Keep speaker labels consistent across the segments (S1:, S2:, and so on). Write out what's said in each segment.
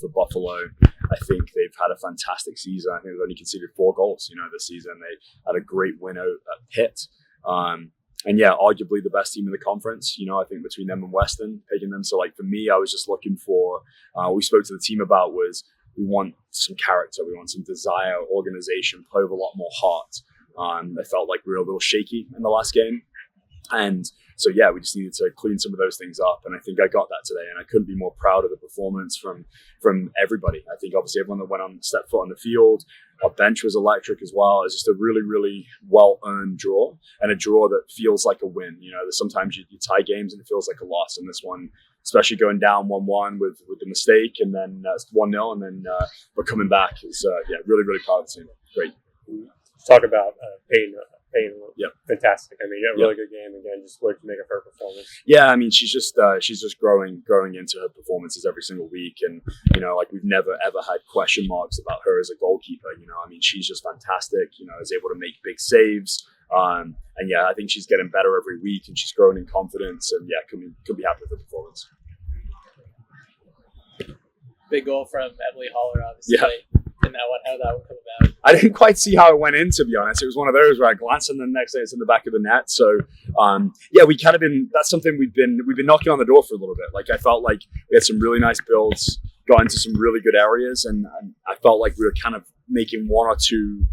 S1: for Buffalo. I think they've had a fantastic season. I think they've only conceded 4 goals, this season. They had a great win out at Pitt. And yeah, arguably the best team in the conference, I think between them and Western, picking them. So like for me, I was just looking for, what we spoke to the team about was we want some character, we want some desire, organization, play with a lot more heart. I felt like we were a little shaky in the last game. And so, yeah, we just needed to clean some of those things up. And I think I got that today. And I couldn't be more proud of the performance from everybody. I think obviously everyone that went on stepped foot on the field. Our bench was electric as well. It's just a really, really well-earned draw, and a draw that feels like a win. There's sometimes you tie games and it feels like a loss. And this one, especially going down 1-1 with the mistake, and then 1-0, and then we're coming back. It's really, really proud of the team. Great.
S2: Talk about Peyton.
S1: Yeah,
S2: fantastic. I mean, a really good game again. Just what to make of her performance.
S1: Yeah, I mean, she's just growing into her performances every single week, and like we've never ever had question marks about her as a goalkeeper. I mean, she's just fantastic. Is able to make big saves. And yeah, I think she's getting better every week, and she's growing in confidence. And yeah, could be happy with her performance.
S3: Big goal from Emily Holler, obviously.
S1: Yeah.
S3: In that one, how that would come about.
S1: I didn't quite see how it went in, to be honest. It was one of those where I glanced and the next day it's in the back of the net. So, we kind of that's something we've been knocking on the door for a little bit. Like I felt like we had some really nice builds, got into some really good areas, and I felt like we were kind of making 1 or 2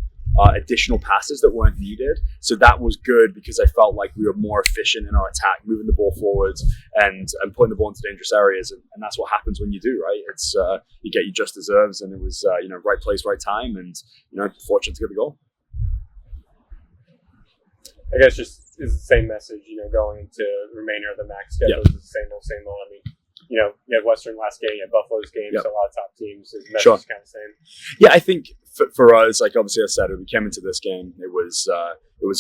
S1: additional passes that weren't needed. So that was good because I felt like we were more efficient in our attack, moving the ball forwards and putting the ball into dangerous areas. And that's what happens when you do, right? It's you get your just deserves, and it was right place, right time, and fortunate to get the goal.
S2: I guess just is the same message, going into the remainder of the MAC schedule. Is the same old. I mean, you had Western last game, you had Buffalo's game, so a lot of top teams. The message is kind of the same.
S1: Yeah, I think for us, like obviously I said, we came into this game, it was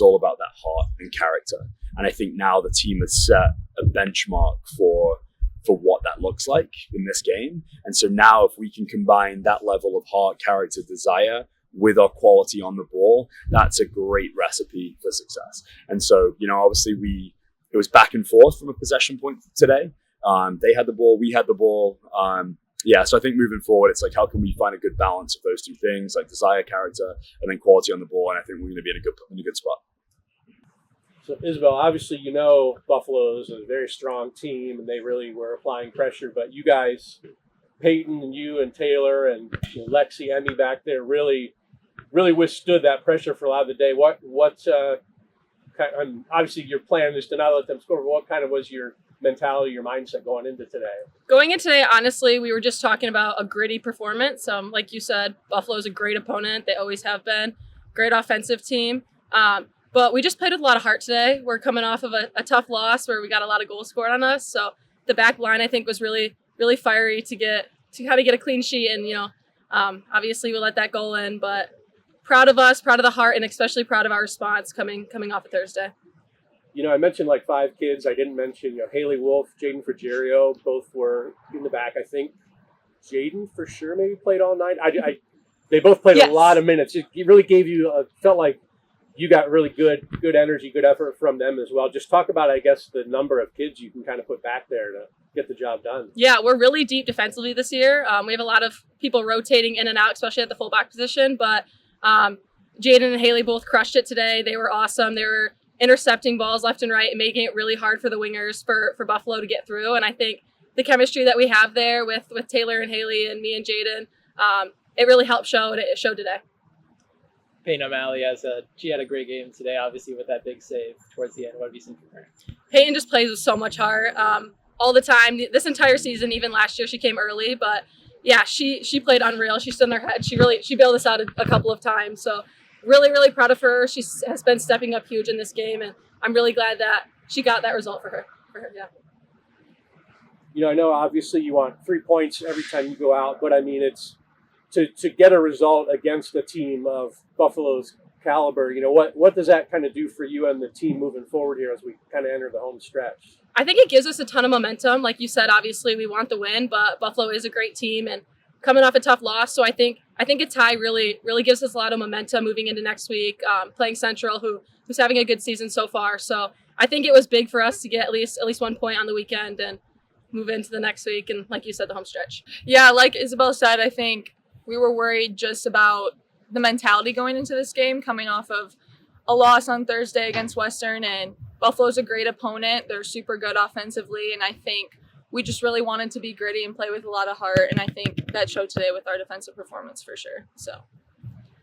S1: all about that heart and character. And I think now the team has set a benchmark for what that looks like in this game. And so now if we can combine that level of heart, character, desire with our quality on the ball, that's a great recipe for success. And so, obviously it was back and forth from a possession point today. They had the ball, we had the ball. So I think moving forward, it's like, how can we find a good balance of those two things, like desire, character, and then quality on the ball? And I think we're going to be in a good spot.
S4: So Isabel, obviously, Buffalo is a very strong team, and they really were applying pressure. But you guys, Peyton and you and Taylor and Lexi, Emmy back there, really withstood that pressure for a lot of the day. Obviously your plan is to not let them score, but what kind of was your mentality, your mindset going into today?
S5: Going into today, honestly, we were just talking about a gritty performance. Like you said, Buffalo's a great opponent. They always have been. Great offensive team. But we just played with a lot of heart today. We're coming off of a tough loss where we got a lot of goals scored on us. So the back line, I think, was really, really fiery to kind of get a clean sheet. And, obviously we let that goal in, but proud of us, proud of the heart, and especially proud of our response coming off of Thursday.
S4: I mentioned like 5 kids. I didn't mention, Haley Wolf, Jaden Frigerio, both were in the back. I think Jaden for sure maybe played all night. They both played a lot of minutes. It really gave you felt like you got really good energy, good effort from them as well. Just talk about, I guess, the number of kids you can kind of put back there to get the job done.
S5: Yeah, we're really deep defensively this year. We have a lot of people rotating in and out, especially at the fullback position. But Jaden and Haley both crushed it today. They were awesome. They were intercepting balls left and right and making it really hard for the wingers for Buffalo to get through. And I think the chemistry that we have there with Taylor and Haley and me and Jaden, it really helped show, and it showed today.
S3: Peyton O'Malley, she had a great game today, obviously, with that big save towards the end. What have you seen from her?
S5: Peyton just plays with so much heart all the time. This entire season, even last year, she came early. But, yeah, she played unreal. She stood in her head. She bailed us out a couple of times. So, really, really proud of her. She has been stepping up huge in this game, and I'm really glad that she got that result for her.
S4: Yeah. I know obviously you want 3 points every time you go out, but I mean it's to get a result against a team of Buffalo's caliber. What does that kind of do for you and the team moving forward here as we kind of enter the home stretch?
S5: I think it gives us a ton of momentum. Like you said, obviously we want the win, but Buffalo is a great team and coming off a tough loss. So I think a tie really, really gives us a lot of momentum moving into next week, playing Central, who's having a good season so far. So I think it was big for us to get at least 1 point on the weekend. And move into the next week and, like you said, the home stretch. Yeah, like Isabel said, I think we were worried just about the mentality going into this game, coming off of a loss on Thursday against Western, and Buffalo's a great opponent. They're super good offensively, and I think we just really wanted to be gritty and play with a lot of heart, and I think that showed today with our defensive performance for sure. So,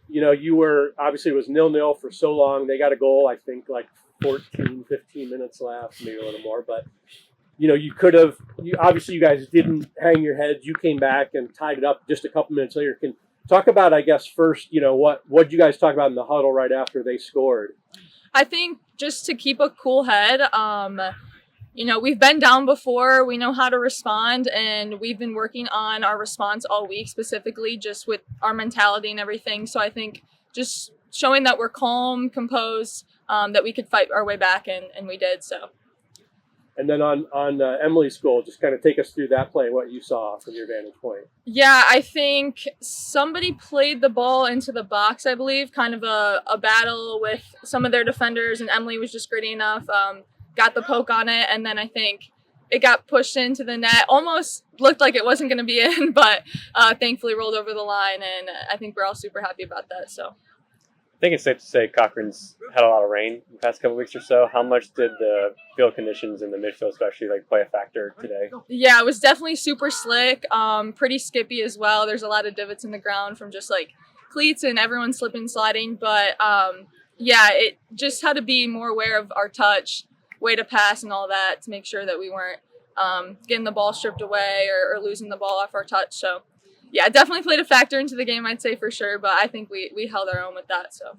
S4: you know, you were obviously it was 0-0 for so long. They got a goal, I think, like 14, 15 minutes left, maybe a little more. But, you know, you could have, obviously you guys didn't hang your heads. You came back and tied it up just a couple minutes later. Can talk about, I guess, first, you know, what did you guys talk about in the huddle right after they scored?
S5: I think just to keep a cool head, you know, we've been down before. We know how to respond, and we've been working on our response all week, specifically just with our mentality and everything. So I think just showing that we're calm, composed, that we could fight our way back, and we did. So.
S4: And then on Emily's goal, just kind of take us through that play, what you saw from your vantage point.
S5: Yeah, I think somebody played the ball into the box, I believe, kind of a battle with some of their defenders, and Emily was just gritty enough, got the poke on it, and then I think it got pushed into the net. Almost looked like it wasn't going to be in, but thankfully rolled over the line, and I think we're all super happy about that. So.
S2: I think it's safe to say Cochrane's had a lot of rain in the past couple of weeks or so. How much did the field conditions in the midfield especially play a factor today?
S5: Yeah, it was definitely super slick, pretty skippy as well. There's a lot of divots in the ground from just like cleats and everyone slipping, sliding. But yeah, it just had to be more aware of our touch, way to pass and all that to make sure that we weren't getting the ball stripped away or losing the ball off our touch. So. Yeah, it definitely played a factor into the game, I'd say for sure, but I think we held our own with that. So